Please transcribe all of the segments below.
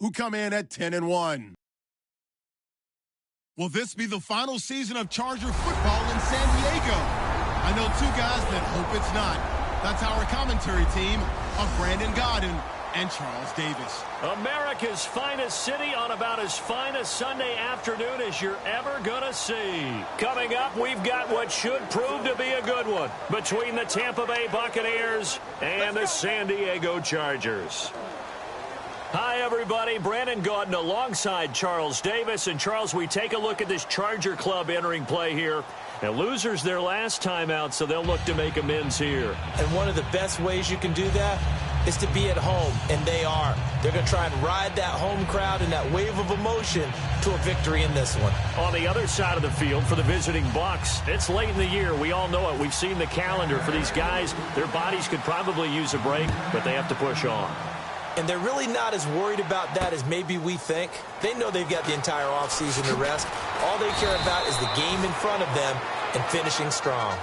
who come in at 10-1. Will this be the final season of Charger football in San Diego? I know two guys that hope it's not. That's our commentary team of Brandon Godden and Charles Davis. America's finest city on about as fine a Sunday afternoon as you're ever going to see. Coming up, we've got what should prove to be a good one between the Tampa Bay Buccaneers and the San Diego Chargers. Hi, everybody. Brandon Gaudin alongside Charles Davis. And, Charles, we take a look at this Charger club entering play here. And losers their last time out, so they'll look to make amends here. And one of the best ways you can do that is to be at home, and they are. They're going to try and ride that home crowd and that wave of emotion to a victory in this one. On the other side of the field for the visiting Bucs, it's late in the year. We all know it. We've seen the calendar for these guys. Their bodies could probably use a break, but they have to push on. And they're really not as worried about that as maybe we think. They know they've got the entire offseason to rest. All they care about is the game in front of them and finishing strong.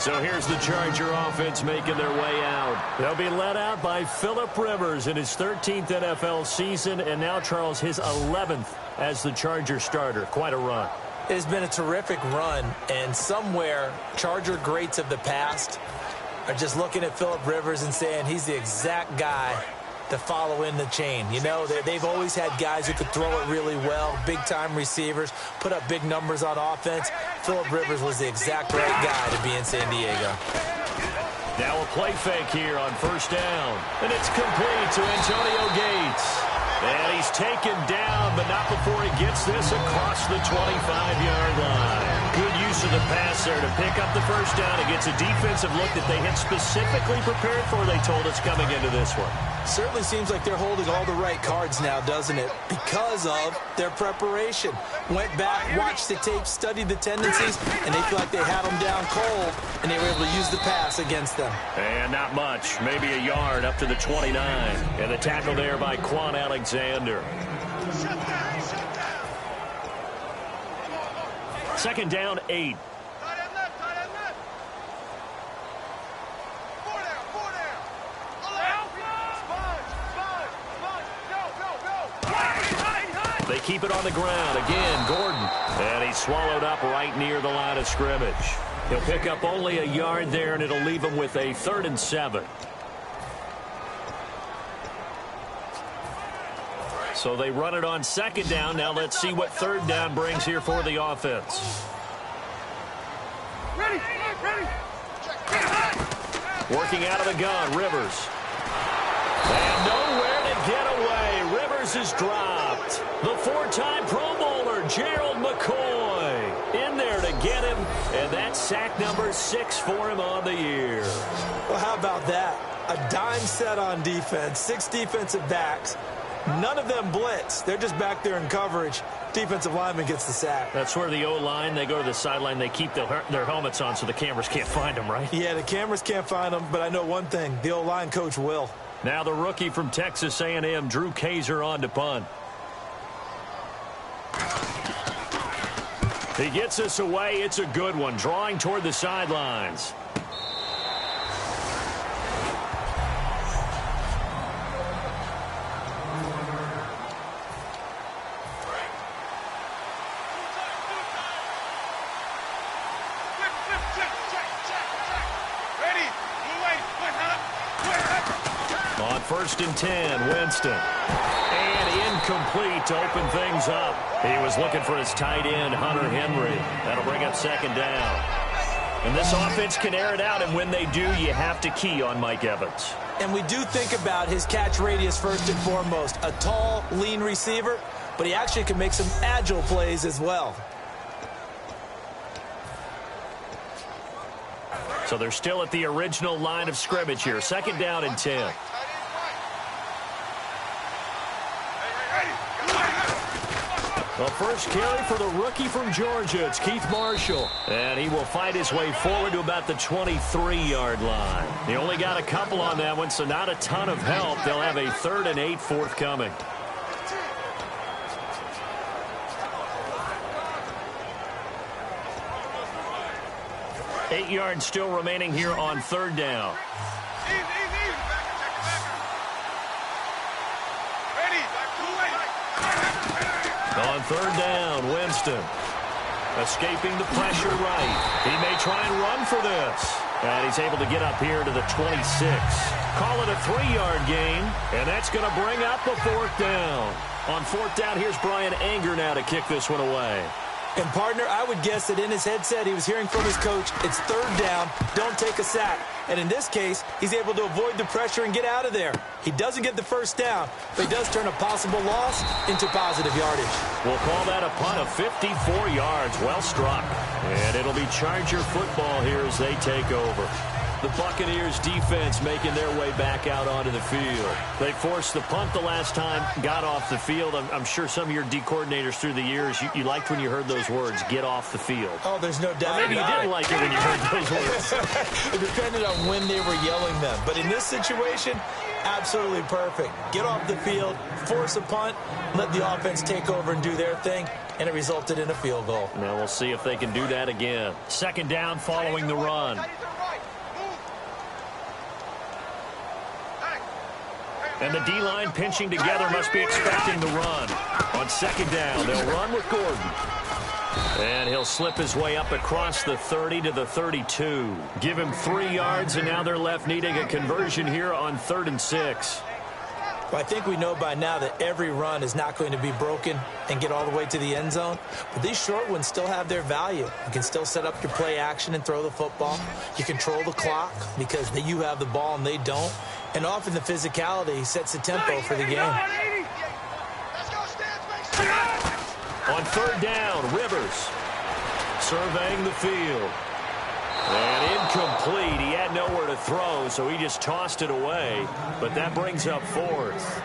So here's the Charger offense making their way out. They'll be led out by Phillip Rivers in his 13th NFL season, and now, Charles, his 11th as the Charger starter. Quite a run. It has been a terrific run, and somewhere Charger greats of the past are just looking at Phillip Rivers and saying he's the exact guy to follow in the chain. You know, they've always had guys who could throw it really well, big-time receivers, put up big numbers on offense. Phillip Rivers was the exact right guy to be in San Diego. Now a play fake here on first down. And it's complete to Antonio Gates. And he's taken down, but not before he gets this across the 25-yard line. Good use of the pass there to pick up the first down. It gets a defensive look that they had specifically prepared for, they told us, coming into this one. Certainly seems like they're holding all the right cards now, doesn't it? Because of their preparation. Went back, watched the tape, studied the tendencies, and they feel like they had them down cold, and they were able to use the pass against them. And not much. Maybe a yard up to the 29. And the tackle there by Quan Alexander. Second down, 8. They keep it on the ground. Again, Gordon. And he's swallowed up right near the line of scrimmage. He'll pick up only a yard there, and it'll leave him with a 3rd and 7. So they run it on second down. Now let's see what third down brings here for the offense. Ready. Working out of the gun, Rivers. And nowhere to get away. Rivers is dropped. The 4-time Pro Bowler, Gerald McCoy, in there to get him. And that's sack number 6 for him on the year. Well, how about that? A dime set on defense, 6 defensive backs. None of them blitz. They're just back there in coverage. Defensive lineman gets the sack. That's where the O-line, they go to the sideline, they keep their helmets on so the cameras can't find them, right? Yeah, the cameras can't find them, but I know one thing. The O-line coach will. Now the rookie from Texas A&M, Drew Kaiser, on to punt. He gets us away. It's a good one, drawing toward the sidelines. On 1st and 10, Winston. And incomplete to open things up. He was looking for his tight end, Hunter Henry. That'll bring up 2nd down. And this offense can air it out, and when they do, you have to key on Mike Evans. And we do think about his catch radius first and foremost. A tall, lean receiver, but he actually can make some agile plays as well. So they're still at the original line of scrimmage here. 2nd down and 10. The first carry for the rookie from Georgia. It's Keith Marshall. And he will fight his way forward to about the 23-yard line. He only got a couple on that one, so not a ton of help. They'll have a 3rd and 8 forthcoming. Eight yards still remaining here on 3rd down. 3rd down, Winston. Escaping the pressure right. He may try and run for this. And he's able to get up here to the 26. Call it a 3-yard gain, and that's going to bring up the 4th down. On 4th down, here's Brian Anger now to kick this one away. And, partner, I would guess that in his headset he was hearing from his coach, it's 3rd down, don't take a sack. And in this case, he's able to avoid the pressure and get out of there. He doesn't get the 1st down, but he does turn a possible loss into positive yardage. We'll call that a punt of 54 yards. Well struck. And it'll be Charger football here as they take over. The Buccaneers defense making their way back out onto the field. They forced the punt the last time, got off the field. I'm sure some of your D coordinators through the years, you liked when you heard those words, get off the field. Oh, there's no doubt. Or maybe you didn't like it when you heard those words. It depended on when they were yelling them. But in this situation, absolutely perfect. Get off the field, force a punt, let the offense take over and do their thing, and it resulted in a field goal. Now we'll see if they can do that again. 2nd down following the run. And the D-line pinching together must be expecting the run. On 2nd down, they'll run with Gordon. And he'll slip his way up across the 30 to the 32. Give him 3 yards, and now they're left needing a conversion here on 3rd and 6. Well, I think we know by now that every run is not going to be broken and get all the way to the end zone. But these short ones still have their value. You can still set up your play action and throw the football. You control the clock because you have the ball and they don't. And often the physicality sets the tempo for the game. On 3rd down, Rivers surveying the field. And incomplete. He had nowhere to throw, so he just tossed it away. But that brings up 4th.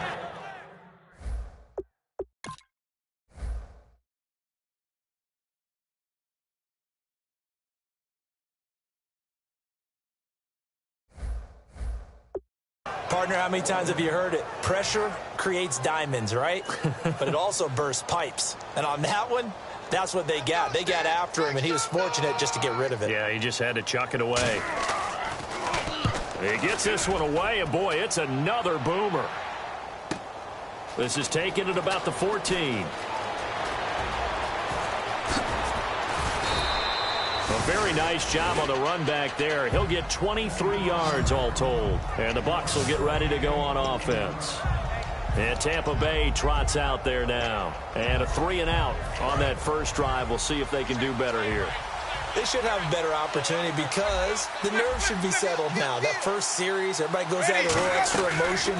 Partner, how many times have you heard it? Pressure creates diamonds, right? But it also bursts pipes. And on that one, that's what they got. They got after him, and he was fortunate just to get rid of it. Yeah, he just had to chuck it away. He gets this one away, and boy, it's another boomer. This is taken at about the 14. A very nice job on the run back there. He'll get 23 yards all told. And the Bucs will get ready to go on offense. And Tampa Bay trots out there now. And a 3-and-out on that first drive. We'll see if they can do better here. They should have a better opportunity because the nerves should be settled now. That first series, everybody goes out with a little extra emotion.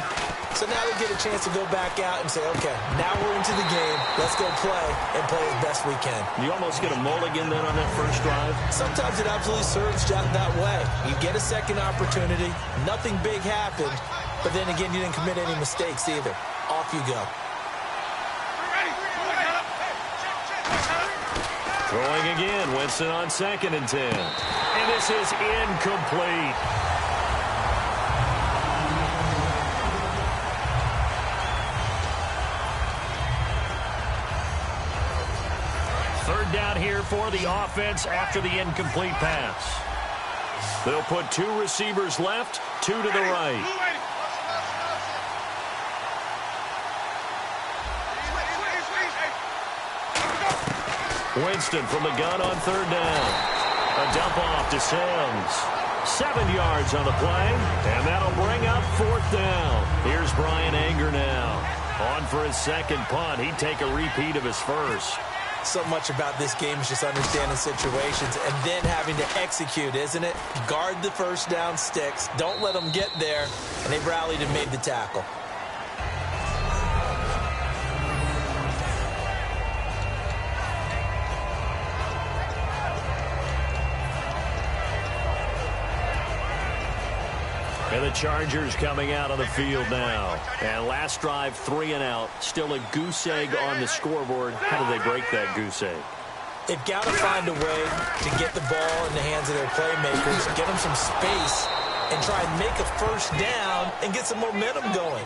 So now they get a chance to go back out and say, okay, now we're into the game. Let's go play and play as best we can. You almost get a mulligan then on that first drive? Sometimes it absolutely serves that way. You get a second opportunity. Nothing big happened. But then again, you didn't commit any mistakes either. Off you go. Throwing again, Winston on 2nd and 10. And this is incomplete. Third down here for the offense after the incomplete pass. They'll put 2 receivers left, 2 to the right. Winston from the gun on 3rd down. A dump off to Sims. 7 yards on the play, and that'll bring up 4th down. Here's Brian Anger now. On for his 2nd punt. He'd take a repeat of his first. So much about this game is just understanding situations and then having to execute, isn't it? Guard the first down sticks. Don't let them get there. And they rallied and made the tackle. And the Chargers coming out on the field now. And last drive, 3-and-out. Still a goose egg on the scoreboard. How do they break that goose egg? They've got to find a way to get the ball in the hands of their playmakers, get them some space, and try and make a first down and get some momentum going.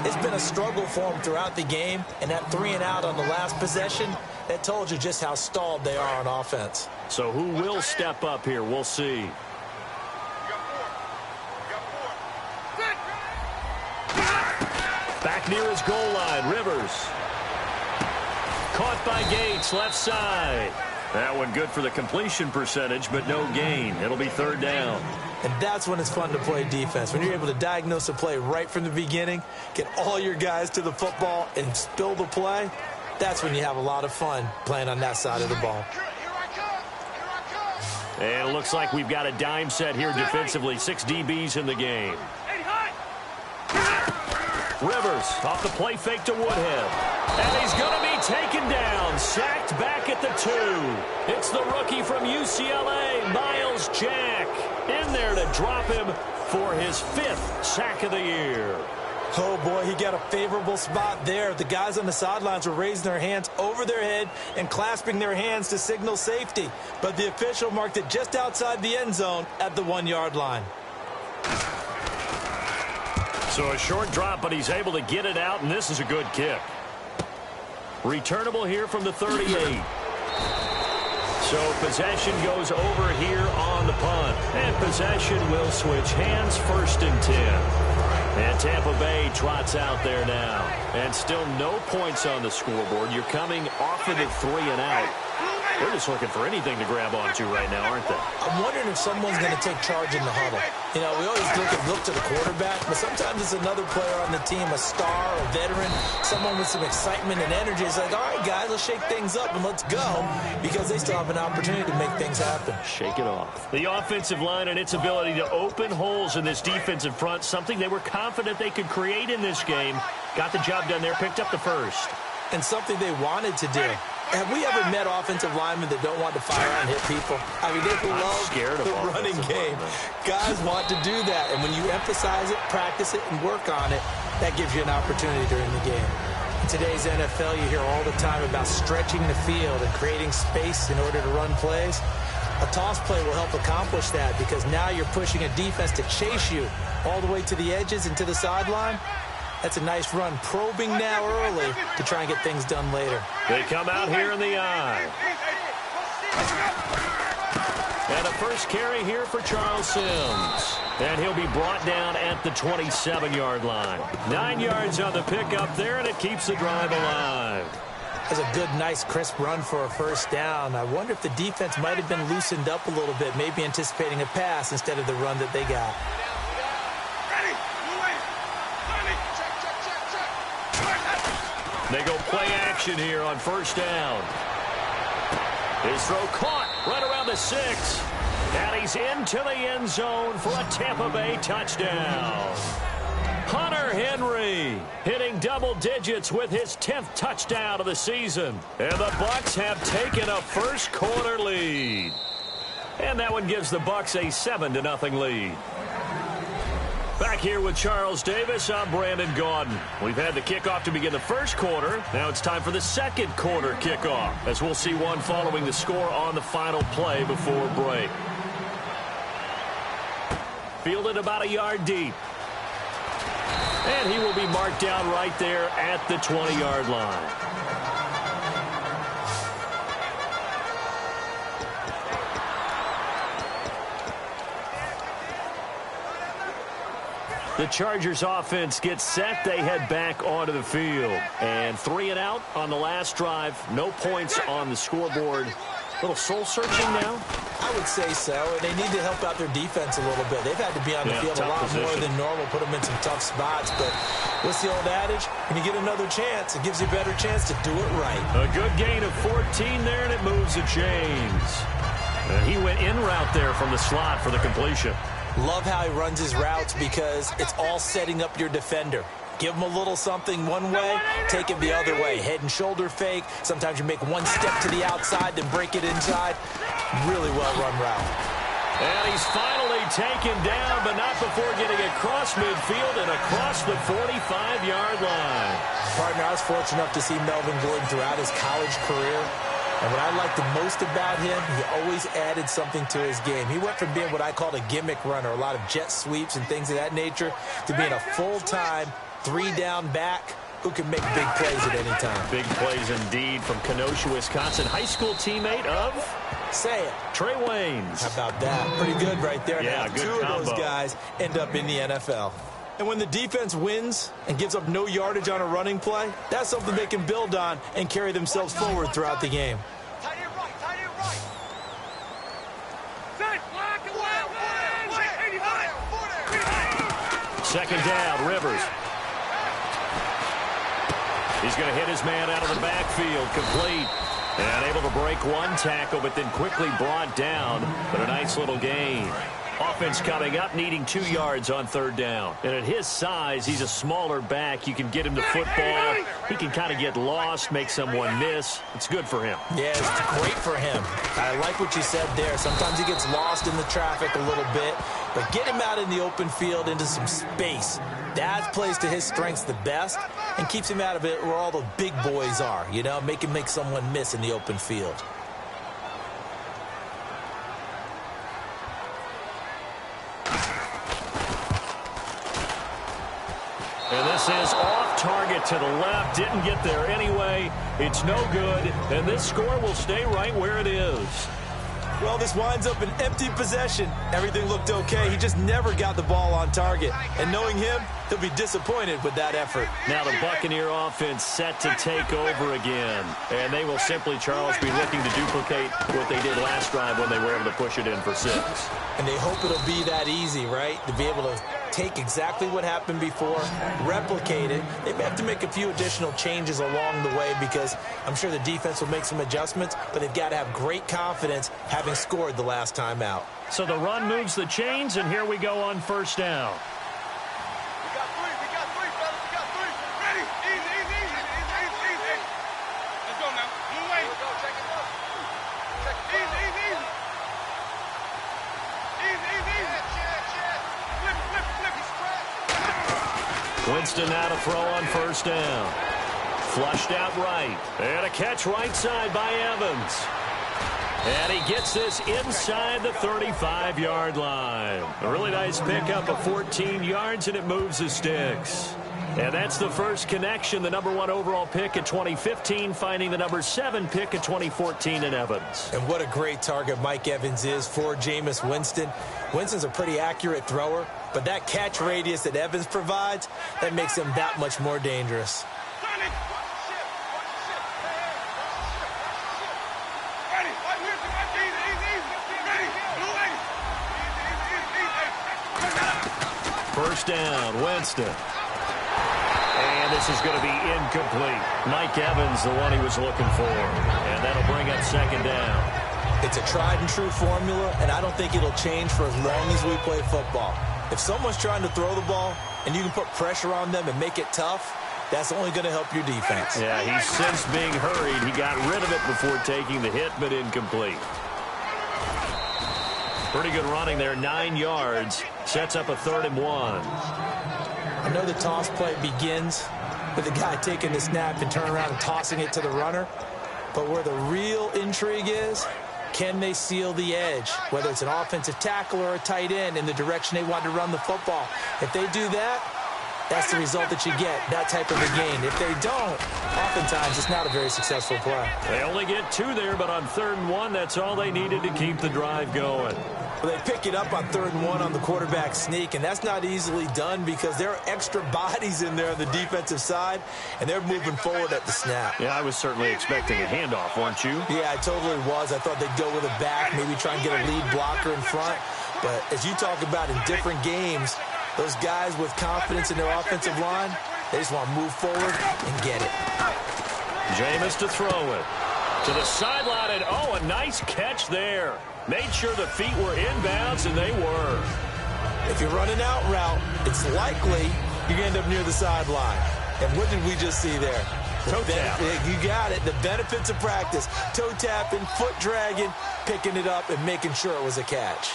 It's been a struggle for them throughout the game, and that 3-and-out on the last possession, that told you just how stalled they are on offense. So who will step up here? We'll see. Back near his goal line, Rivers. Caught by Gates, left side. That one good for the completion percentage, but no gain. It'll be third down. And that's when it's fun to play defense. When you're able to diagnose a play right from the beginning, get all your guys to the football, and spill the play, that's when you have a lot of fun playing on that side of the ball. And it looks like we've got a dime set here defensively. 6 DBs in the game. Rivers off the play fake to Woodhead. And he's going to be taken down. Sacked back at the 2. It's the rookie from UCLA, Miles Jack, in there to drop him for his 5th sack of the year. Oh, boy, he got a favorable spot there. The guys on the sidelines were raising their hands over their head and clasping their hands to signal safety. But the official marked it just outside the end zone at the 1-yard line. So a short drop, but he's able to get it out, and this is a good kick. Returnable here from the 38. So possession goes over here on the punt. And possession will switch hands, 1st and 10. And Tampa Bay trots out there now. And still no points on the scoreboard. You're coming off of the 3 and out. They're just looking for anything to grab onto right now, aren't they? I'm wondering if someone's going to take charge in the huddle. You know, we always look to the quarterback, but sometimes it's another player on the team, a star, a veteran, someone with some excitement and energy. It's like, all right, guys, let's shake things up and let's go, because they still have an opportunity to make things happen. Shake it off. The offensive line and its ability to open holes in this defensive front, something they were confident they could create in this game. Got the job done there, picked up the 1st. And something they wanted to do. Have we ever met offensive linemen that don't want to fire and hit people? I mean, they love the running game. Guys want to do that, and when you emphasize it, practice it, and work on it, that gives you an opportunity during the game. In today's NFL, you hear all the time about stretching the field and creating space in order to run plays. A toss play will help accomplish that, because now you're pushing a defense to chase you all the way to the edges and to the sideline. That's a nice run, probing now early to try and get things done later. They come out here in the eye. And a first carry here for Charles Sims. And he'll be brought down at the 27-yard line. 9 yards on the pickup there, and it keeps the drive alive. That's a good, nice, crisp run for a first down. I wonder if the defense might have been loosened up a little bit, maybe anticipating a pass instead of the run that they got. They go play action here on first down. His throw caught right around the 6. And he's into the end zone for a Tampa Bay touchdown. Hunter Henry hitting double digits with his 10th touchdown of the season. And the Bucs have taken a first-quarter lead. And that one gives the Bucs a 7-0 lead. Back here with Charles Davis, I'm Brandon Gaudin. We've had the kickoff to begin the first quarter. Now it's time for the second quarter kickoff, as we'll see one following the score on the final play before break. Fielded about a yard deep. And he will be marked down right there at the 20-yard line. The Chargers offense gets set. They head back onto the field. And 3 and out on the last drive. No points on the scoreboard. A little soul-searching now? I would say so. And they need to help out their defense a little bit. They've had to be on the field a lot more than normal, put them in some tough spots. But what's the old adage? When you get another chance, it gives you a better chance to do it right. A good gain of 14 there, and it moves the chains. And he went in route there from the slot for the completion. Love how he runs his routes, because it's all setting up your defender. Give him a little something one way, take him the other way. Head and shoulder fake. Sometimes you make one step to the outside, then break it inside. Really well-run route. And he's finally taken down, but not before getting across midfield and across the 45-yard line. Partner, I was fortunate enough to see Melvin Gordon throughout his college career. And what I liked the most about him, he always added something to his game. He went from being what I called a gimmick runner, a lot of jet sweeps and things of that nature, to being a full-time, 3-down back who can make big plays at any time. Big plays indeed from Kenosha, Wisconsin. High school teammate of? Say it. Trey Waynes. How about that? Pretty good right there. Yeah, now, good two combo. of those guys end up in the NFL. And when the defense wins and gives up no yardage on a running play, that's something they can build on and carry themselves forward throughout the game. Second down, Rivers. He's going to hit his man out of the backfield, complete. And able to break one tackle, but then quickly brought down. But a nice little gain. Offense coming up, needing 2 yards on third down. And at his size, he's a smaller back. You can get him to football. He can kind of get lost, make someone miss. It's good for him. Yeah, it's great for him. I like what you said there. Sometimes he gets lost in the traffic a little bit. But get him out in the open field into some space. That plays to his strengths the best and keeps him out of it where all the big boys are. You know, make someone miss in the open field. And this is off target to the left. Didn't get there anyway. It's no good. And this score will stay right where it is. Well, this winds up an empty possession. Everything looked okay. He just never got the ball on target. And knowing him, he'll be disappointed with that effort. Now the Buccaneer offense set to take over again. And they will simply, Charles, be looking to duplicate what they did last drive when they were able to push it in for 6. And they hope it'll be that easy, right? To be able to take exactly what happened before, replicate it. They may have to make a few additional changes along the way because I'm sure the defense will make some adjustments, but they've got to have great confidence having scored the last time out. So the run moves the chains, and here we go on first down. We got three, fellas. We got 3. Ready? Easy. Let's go now. One way. Let's go. Check it out. Easy. Winston now to throw on first down. Flushed out right. And a catch right side by Evans. And he gets this inside the 35-yard line. A really nice pickup of 14 yards, and it moves the sticks. And that's the first connection, the number 1 overall pick in 2015, finding the number 7 pick in 2014 in Evans. And what a great target Mike Evans is for Jameis Winston. Winston's a pretty accurate thrower, but that catch radius that Evans provides, that makes him that much more dangerous. First down, Winston. And this is going to be incomplete. Mike Evans, the one he was looking for. And that'll bring up second down. It's a tried-and-true formula, and I don't think it'll change for as long as we play football. If someone's trying to throw the ball and you can put pressure on them and make it tough, that's only going to help your defense. Yeah, he's since being hurried. He got rid of it before taking the hit, but incomplete. Pretty good running there, 9 yards. Sets up a 3rd and 1. I know the toss play begins with the guy taking the snap and turning around and tossing it to the runner. But where the real intrigue is, can they seal the edge? Whether it's an offensive tackle or a tight end in the direction they want to run the football. If they do that, that's the result that you get, that type of a gain. If they don't, oftentimes it's not a very successful play. They only get 2 there, but on 3rd and 1, that's all they needed to keep the drive going. Well, they pick it up on 3rd and 1 on the quarterback sneak, and that's not easily done because there are extra bodies in there on the defensive side, and they're moving forward at the snap. Yeah, I was certainly expecting a handoff, weren't you? Yeah, I totally was. I thought they'd go with a back, maybe try and get a lead blocker in front. But as you talk about in different games, those guys with confidence in their offensive line, they just want to move forward and get it. Jameis to throw it. To the sideline, and a nice catch there. Made sure the feet were inbounds, and they were. If you're running out route, it's likely you're going to end up near the sideline. And what did we just see there? Toe tap. You got it. The benefits of practice. Toe tapping, foot dragging, picking it up, and making sure it was a catch.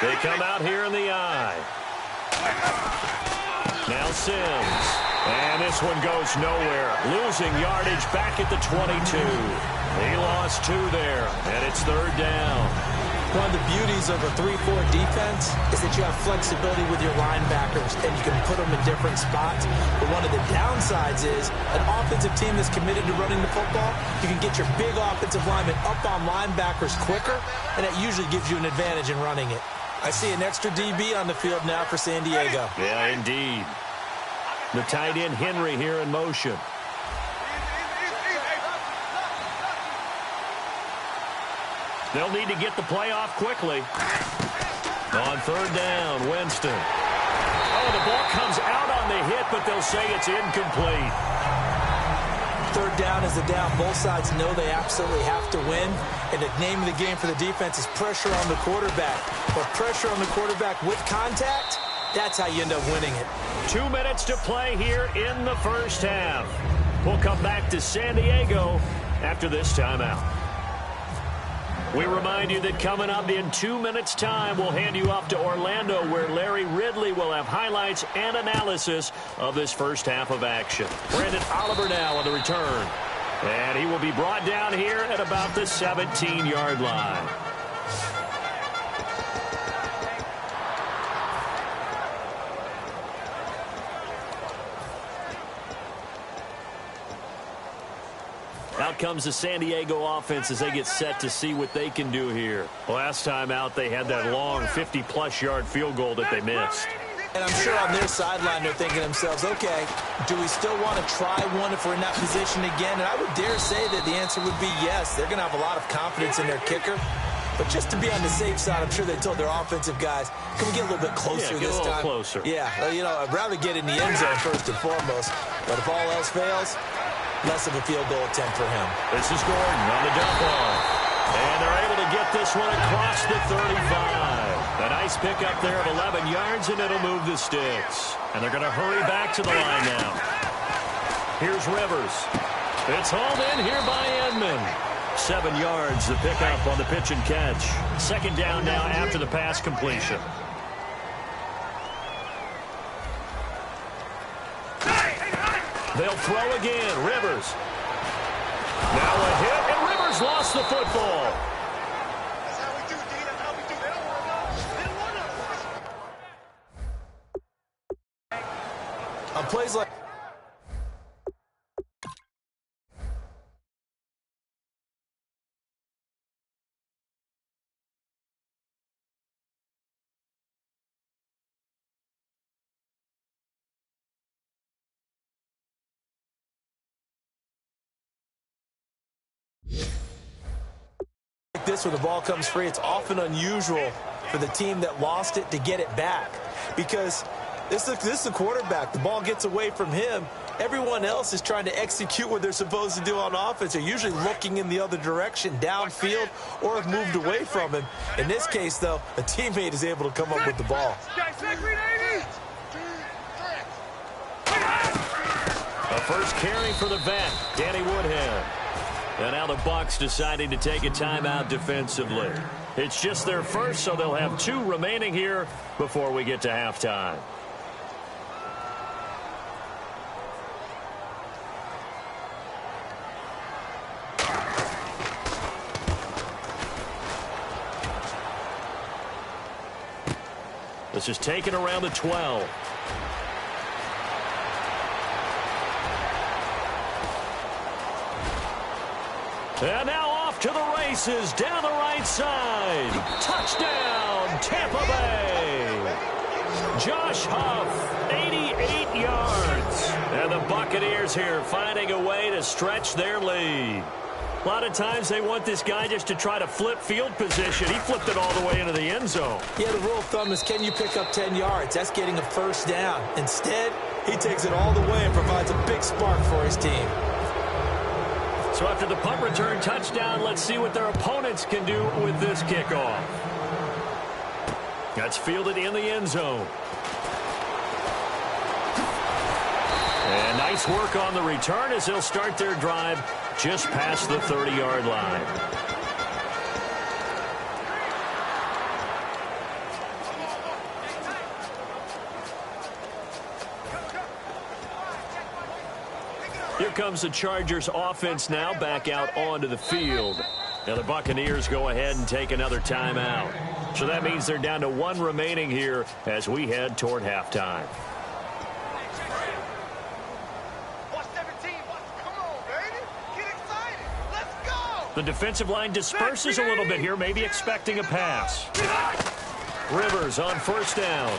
They come out here in the eye. Now Sims. And this one goes nowhere. Losing yardage back at the 22. He lost 2 there, and it's 3rd down. One of the beauties of a 3-4 defense is that you have flexibility with your linebackers, and you can put them in different spots. But one of the downsides is an offensive team that's committed to running the football, you can get your big offensive linemen up on linebackers quicker, and that usually gives you an advantage in running it. I see an extra DB on the field now for San Diego. Yeah, indeed. The tight end Henry here in motion. They'll need to get the play off quickly. On third down, Winston. Oh, the ball comes out on the hit, but they'll say it's incomplete. Third down is the down. Both sides know they absolutely have to win. And the name of the game for the defense is pressure on the quarterback. But pressure on the quarterback with contact, that's how you end up winning it. 2 minutes to play here in the first half. We'll come back to San Diego after this timeout. We remind you that coming up in 2 minutes' time, we'll hand you off to Orlando, where Larry Ridley will have highlights and analysis of this first half of action. Brandon Oliver now on the return. And he will be brought down here at about the 17-yard line. Out comes the San Diego offense as they get set to see what they can do here. Last time out, they had that long 50-plus yard field goal that they missed. And I'm sure on their sideline they're thinking to themselves, okay, do we still want to try one if we're in that position again? And I would dare say that the answer would be yes. They're going to have a lot of confidence in their kicker. But just to be on the safe side, I'm sure they told their offensive guys, can we get a little bit closer this time? Yeah, get a little closer. Yeah, you know, I'd rather get in the end zone first and foremost. But if all else fails, less of a field goal attempt for him. This is Gordon on the dump off. And they're able to get this one across the 35. A nice pickup there of 11 yards, and it'll move the sticks. And they're going to hurry back to the line now. Here's Rivers. It's hauled in here by Edmond. 7 yards, the pickup on the pitch and catch. Second down now after the pass completion. They'll throw again. Rivers. Now a hit, and Rivers lost the football. That's how we do, D. That's how we do. They don't want us. On plays like... this where the ball comes free, it's often unusual for the team that lost it to get it back, because this is the quarterback. The ball gets away from him. Everyone else is trying to execute what they're supposed to do on offense. They're usually looking in the other direction, downfield, or have moved away from him. In this case, though, a teammate is able to come up with the ball. A first carry for the vet, Danny Woodhead. And now the Bucs deciding to take a timeout defensively. It's just their first, so they'll have 2 remaining here before we get to halftime. This is taken around the 12. And now off to the races down the right side. Touchdown, Tampa Bay. Josh Huff, 88 yards. And the Buccaneers here finding a way to stretch their lead. A lot of times they want this guy just to try to flip field position. He flipped it all the way into the end zone. Yeah, the rule of thumb is, can you pick up 10 yards? That's getting a first down. Instead, he takes it all the way and provides a big spark for his team. So after the punt return touchdown, let's see what their opponents can do with this kickoff. That's fielded in the end zone. And nice work on the return as they'll start their drive just past the 30-yard line. Here comes the Chargers offense now back out onto the field. Now the Buccaneers go ahead and take another timeout. So that means they're down to 1 remaining here as we head toward halftime. The defensive line disperses a little bit here, maybe expecting a pass. Rivers on first down.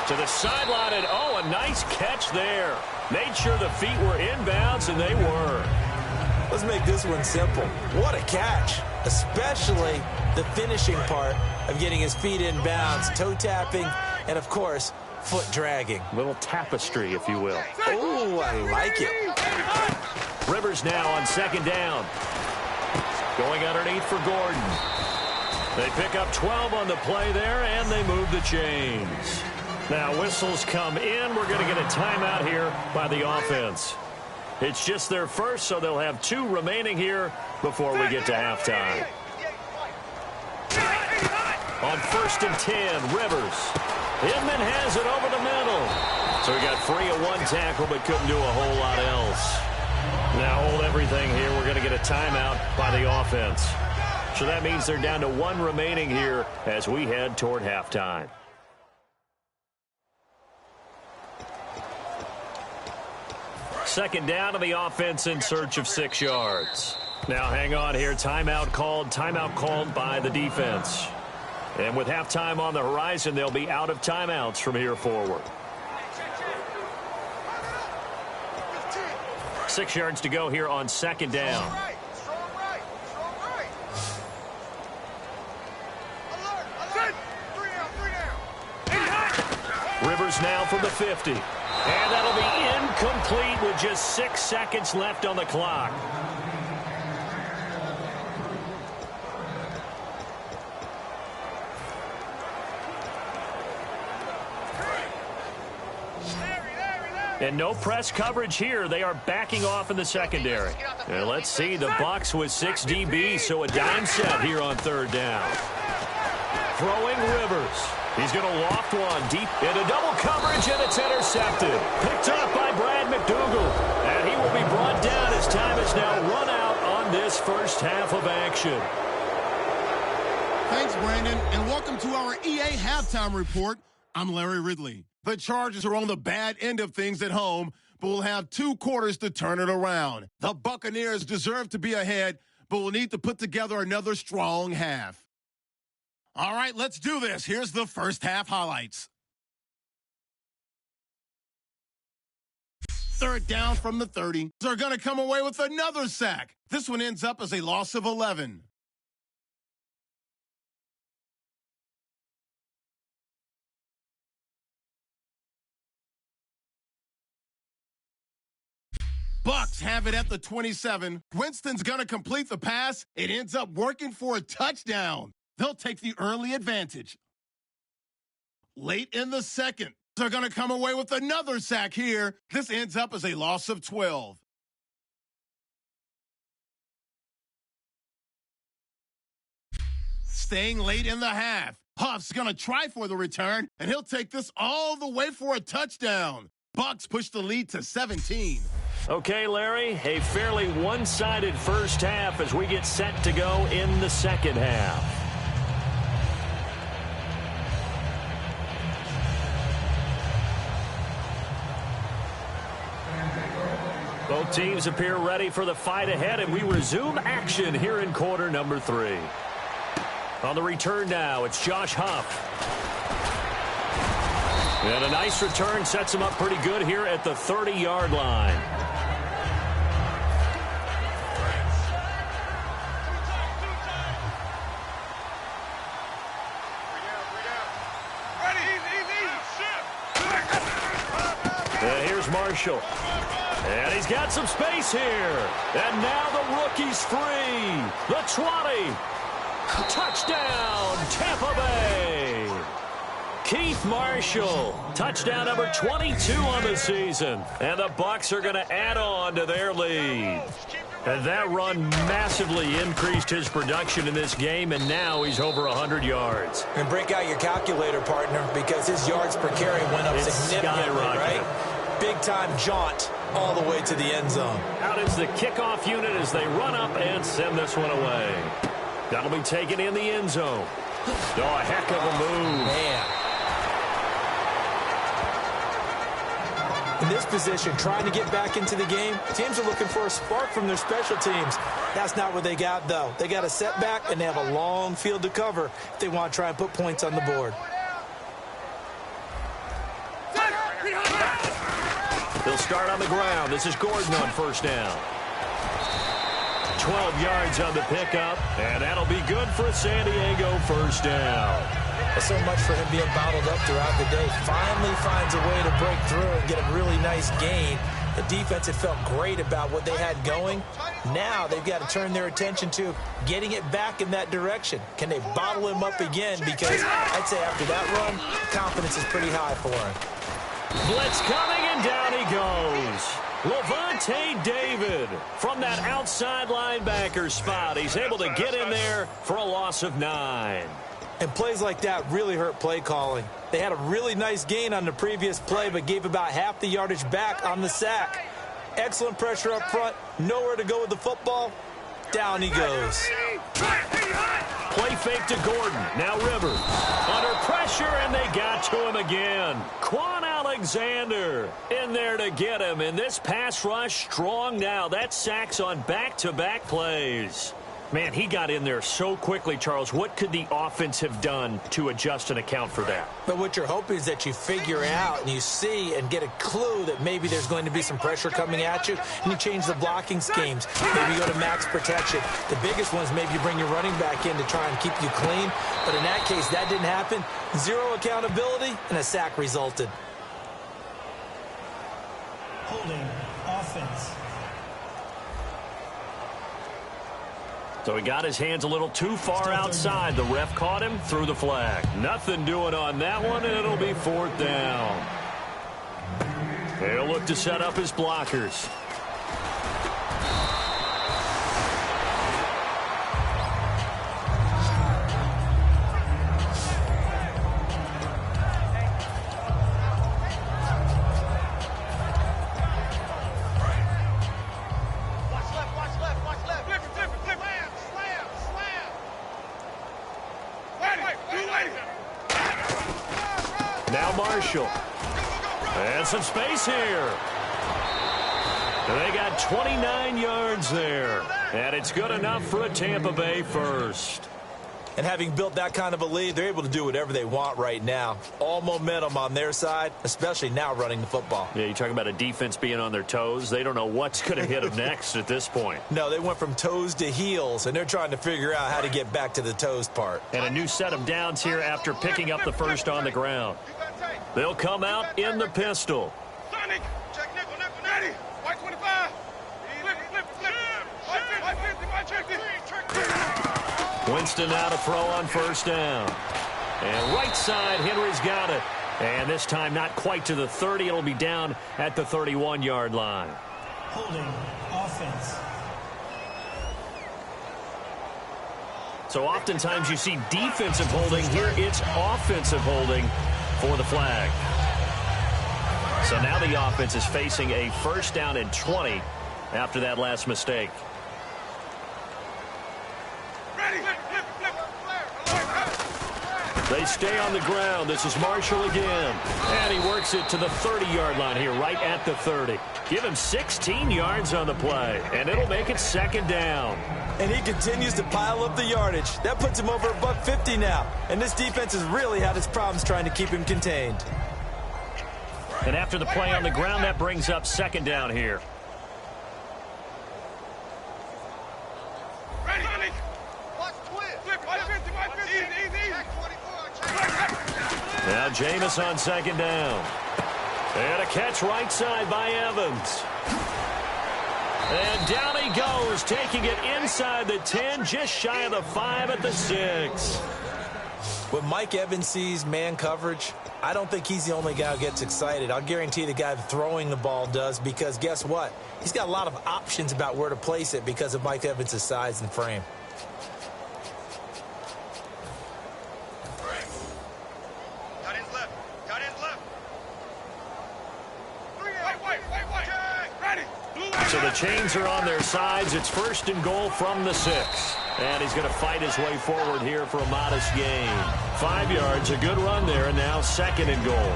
To the sideline, and oh, a nice catch there. Made sure the feet were inbounds, and they were. Let's make this one simple. What a catch, especially the finishing part of getting his feet in bounds, toe tapping, and, of course, foot dragging. Little tapestry, if you will. Oh, I like it. Rivers now on second down. Going underneath for Gordon. They pick up 12 on the play there, and they move the chains. Now whistles come in. We're going to get a timeout here by the offense. It's just their first, so they'll have 2 remaining here before we get to halftime. On 1st and 10, Rivers. Inman has it over the middle. So he got free of 1 tackle but couldn't do a whole lot else. Now hold everything here. We're going to get a timeout by the offense. So that means they're down to 1 remaining here as we head toward halftime. Second down to the offense in search of 6 yards. Now hang on here. Timeout called by the defense. And with halftime on the horizon, they'll be out of timeouts from here forward. 6 yards to go here on second down. Rivers now from the 50. And that'll be incomplete with just 6 seconds left on the clock. And no press coverage here. They are backing off in the secondary. And let's see, the Bucs with 6 DBs, so a dime set here on third down. Throwing Rivers. He's going to loft one deep into double coverage, and it's intercepted. Picked up by Brad McDougal. And he will be brought down as time is now run out on this first half of action. Thanks, Brandon, and welcome to our EA Halftime Report. I'm Larry Ridley. The Chargers are on the bad end of things at home, but will have 2 quarters to turn it around. The Buccaneers deserve to be ahead, but will need to put together another strong half. All right, let's do this. Here's the first half highlights. Third down from the 30. They're going to come away with another sack. This one ends up as a loss of 11. Bucs have it at the 27. Winston's going to complete the pass. It ends up working for a touchdown. They'll take the early advantage. Late in the second, they're going to come away with another sack here. This ends up as a loss of 12. Staying late in the half, Huff's going to try for the return, and he'll take this all the way for a touchdown. Bucs push the lead to 17. Okay, Larry, a fairly one-sided first half as we get set to go in the second half. Both teams appear ready for the fight ahead, and we resume action here in quarter number 3. On the return now, it's Josh Huff. And a nice return sets him up pretty good here at the 30-yard line. And here's Marshall. And he's got some space here. And now the rookie's free. The 20. Touchdown, Tampa Bay. Keith Marshall, touchdown number 22 on the season. And the Bucs are going to add on to their lead. And that run massively increased his production in this game, and now he's over 100 yards. And break out your calculator, partner, because his yards per carry went up significantly, right? Big-time jaunt all the way to the end zone. Out is the kickoff unit as they run up and send this one away. That'll be taken in the end zone. Oh, a heck of a move. Man. In this position, trying to get back into the game, teams are looking for a spark from their special teams. That's not what they got, though. They got a setback, and they have a long field to cover if they want to try and put points on the board. They'll start on the ground. This is Gordon on first down. 12 yards on the pickup, and that'll be good for a San Diego first down. So much for him being bottled up throughout the day. Finally finds a way to break through and get a really nice gain. The defense had felt great about what they had going. Now they've got to turn their attention to getting it back in that direction. Can they bottle him up again? Because I'd say after that run, confidence is pretty high for him. Blitz coming, and down he goes. Levante David from that outside linebacker spot. He's able to get in there for a loss of 9. And plays like that really hurt play calling. They had a really nice gain on the previous play, but gave about half the yardage back on the sack. Excellent pressure up front. Nowhere to go with the football. Down he goes. Play fake to Gordon. Now Rivers. Under pressure, and they got to him again. Quan Alexander in there to get him. And this pass rush strong now. That sacks on back-to-back plays. Man, he got in there so quickly, Charles. What could the offense have done to adjust and account for that? But what you're hoping is that you figure out and you see and get a clue that maybe there's going to be some pressure coming at you, and you change the blocking schemes. Maybe you go to max protection. The biggest one is maybe you bring your running back in to try and keep you clean. But in that case, that didn't happen. Zero accountability, and a sack resulted. Holding offense. So he got his hands a little too far outside. The ref caught him, threw the flag. Nothing doing on that one, and it'll be 4th down. He'll look to set up his blockers. Now Marshall. And some space here. They got 29 yards there. And it's good enough for a Tampa Bay first. And having built that kind of a lead, they're able to do whatever they want right now. All momentum on their side, especially now running the football. Yeah, you talk about a defense being on their toes. They don't know what's going to hit them next at this point. No, they went from toes to heels, and they're trying to figure out how to get back to the toes part. And a new set of downs here after picking up the first on the ground. They'll come out in the pistol. Sonic, check nickel, ready. White 25. Flip. 550. Winston now to throw on first down. And right side, Henry's got it. And this time not quite to the 30. It'll be down at the 31-yard line. Holding offense. So oftentimes you see defensive holding. Here it's offensive holding for the flag. So now the offense is facing a first down and 20 after that last mistake. They stay on the ground. This is Marshall again. And he works it to the 30-yard line here, right at the 30. Give him 16 yards on the play, and it'll make it second down. And he continues to pile up the yardage. That puts him over $150 now. And this defense has really had its problems trying to keep him contained. And after the play on the ground, that brings up second down here. Now Jameis on second down. And a catch right side by Evans. And down he goes, taking it inside the 10, just shy of the 5 at the 6. When Mike Evans sees man coverage, I don't think he's the only guy who gets excited. I'll guarantee the guy throwing the ball does, because guess what? He's got a lot of options about where to place it because of Mike Evans' size and frame. So the chains are on their sides. It's first and goal from the 6. And he's going to fight his way forward here for a modest gain. 5 yards, a good run there, and now second and goal.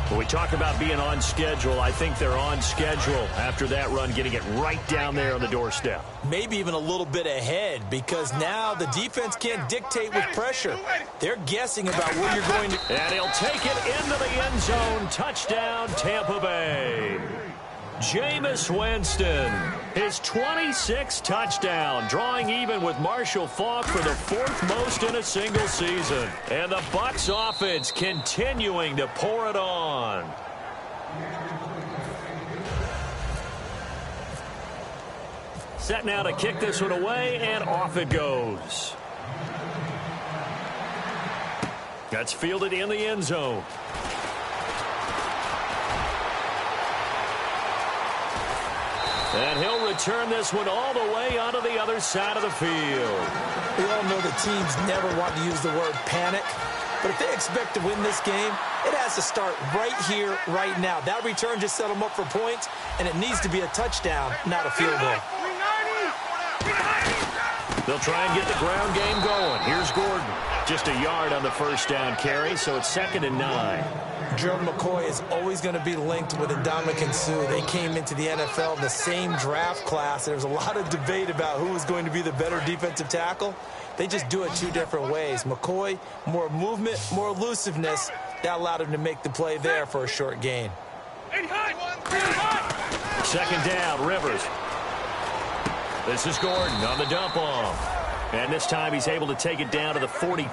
When we talk about being on schedule, I think they're on schedule after that run, getting it right down there on the doorstep. Maybe even a little bit ahead, because now the defense can't dictate with pressure. They're guessing about where you're going to. And he'll take it into the end zone. Touchdown, Tampa Bay. Jameis Winston, his 26th touchdown, drawing even with Marshall Faulk for the 4th most in a single season. And the Bucs offense continuing to pour it on. Set now to kick this one away, and off it goes. That's fielded in the end zone. And he'll return this one all the way onto the other side of the field. We all know the teams never want to use the word panic, but if they expect to win this game, it has to start right here, right now. That return just set them up for points, and it needs to be a touchdown, not a field goal. They'll try and get the ground game going. Here's Gordon. Just a yard on the first down carry, so it's 2nd and 9. Gerald McCoy is always going to be linked with Ndamukong Suh. They came into the NFL in the same draft class. There was a lot of debate about who was going to be the better defensive tackle. They just do it 2 different ways. McCoy, more movement, more elusiveness. That allowed him to make the play there for a short gain. 2nd down, Rivers. This is Gordon on the dump off. And this time he's able to take it down to the 40.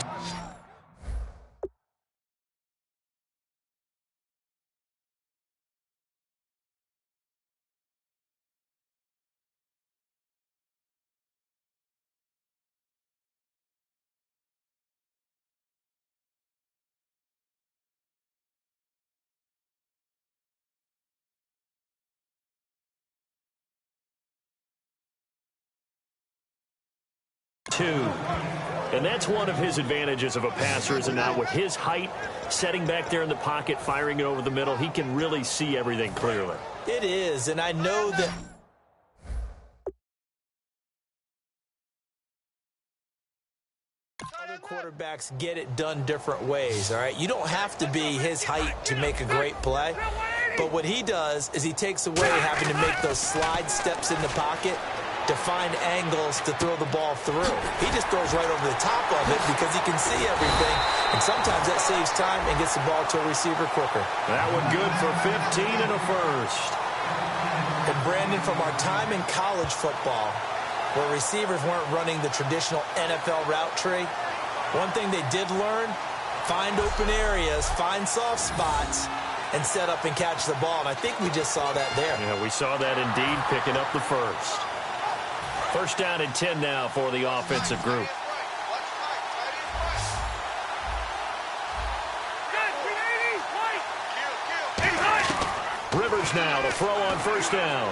And that's one of his advantages of a passer, is it not? With his height, setting back there in the pocket, firing it over the middle, he can really see everything clearly. It is, and I know that other quarterbacks get it done different ways, all right? You don't have to be his height to make a great play, but what he does is he takes away having to make those slide steps in the pocket to find angles to throw the ball through. He just throws right over the top of it because he can see everything, and sometimes that saves time and gets the ball to a receiver quicker. That one good for 15 and a first. And Brandon, from our time in college football, where receivers weren't running the traditional NFL route tree, one thing they did learn, find open areas, find soft spots, and set up and catch the ball. And I think we just saw that there. Yeah, we saw that indeed, picking up the first. 1st down and 10 now for the offensive group. Rivers now to throw on 1st down.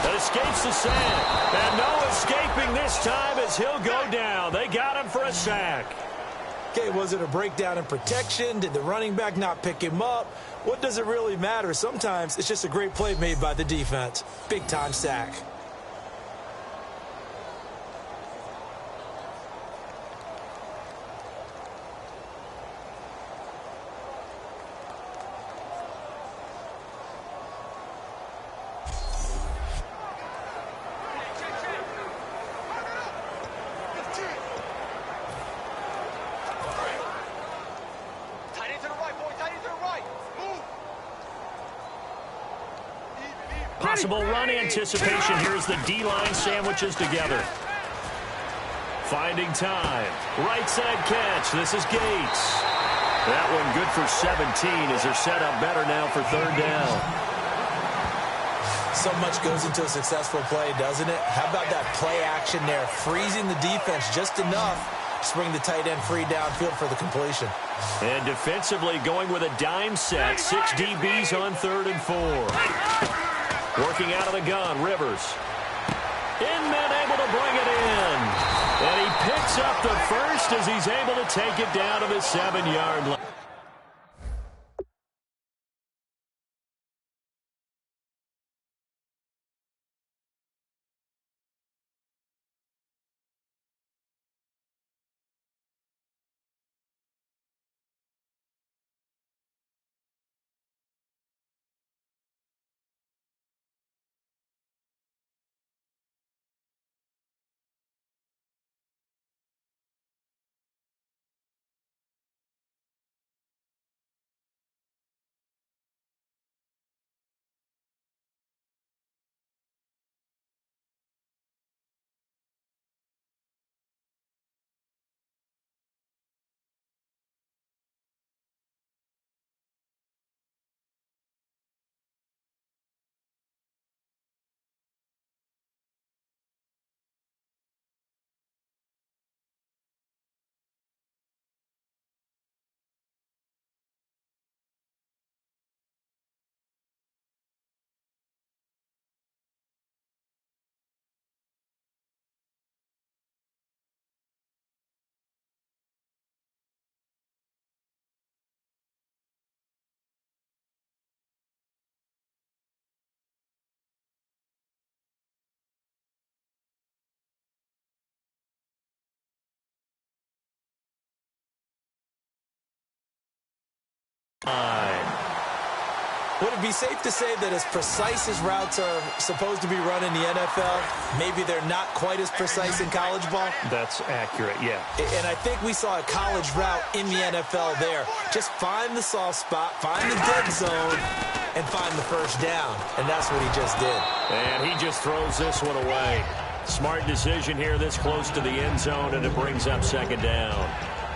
That escapes the sack. And no escaping this time as he'll go down. They got him for a sack. Okay, was it a breakdown in protection? Did the running back not pick him up? What does it really matter? Sometimes it's just a great play made by the defense. Big-time sack. Possible run anticipation. Here's the D-line sandwiches together. Finding time. Right side catch. This is Gates. That one good for 17 as they're set up better now for 3rd down. So much goes into a successful play, doesn't it? How about that play action there? Freezing the defense just enough to bring the tight end free downfield for the completion. And defensively going with a dime set. 6 DBs on 3rd and 4. Working out of the gun, Rivers. In men able to bring it in. And he picks up the first as he's able to take it down to the 7-yard line. Would it be safe to say that as precise as routes are supposed to be run in the NFL, maybe they're not quite as precise in college ball? That's accurate, yeah. And I think we saw a college route in the NFL there. Just find the soft spot, find the dead zone, and find the first down. And that's what he just did. And he just throws this one away. Smart decision here this close to the end zone, and it brings up second down.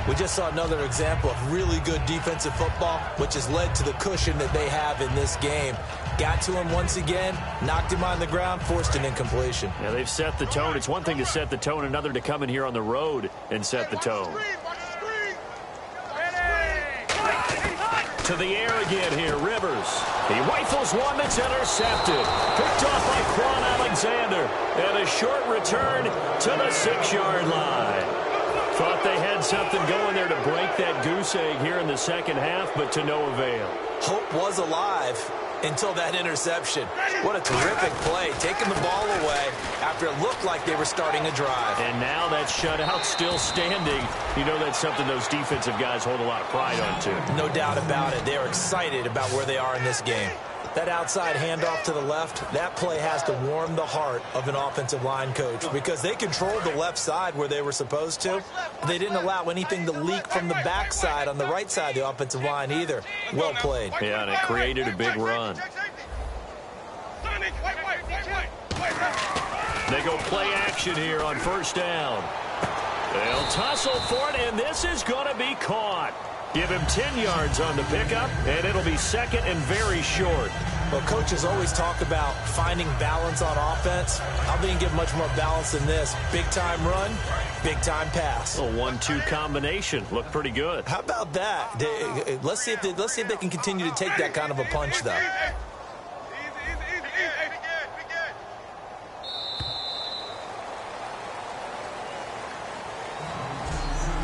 We just saw another example of really good defensive football, which has led to the cushion that they have in this game. Got to him once again, knocked him on the ground, forced an incompletion. Yeah, they've set the tone. It's one thing to set the tone, another to come in here on the road and set the tone. To the air again here, Rivers. He rifles one that's intercepted. Picked off by Quan Alexander. And a short return to the 6-yard line. Thought they had something going there to break that goose egg here in the second half, but to no avail. Hope was alive until that interception. What a terrific play, taking the ball away after it looked like they were starting a drive. And now that shutout still standing. You know that's something those defensive guys hold a lot of pride on, too. No doubt about it. They're excited about where they are in this game. That outside handoff to the left, that play has to warm the heart of an offensive line coach because they controlled the left side where they were supposed to. They didn't allow anything to leak from the backside on the right side of the offensive line either. Well played. Yeah, and it created a big run. They go play action here on first down. They'll tussle for it, and this is going to be caught. Give him 10 yards on the pickup, and it'll be second and very short. Well, coaches always talk about finding balance on offense. I think give much more balance than this. Big-time run, big-time pass. A 1-2 combination. Looked pretty good. How about that? Let's see if they can continue to take that kind of a punch, though.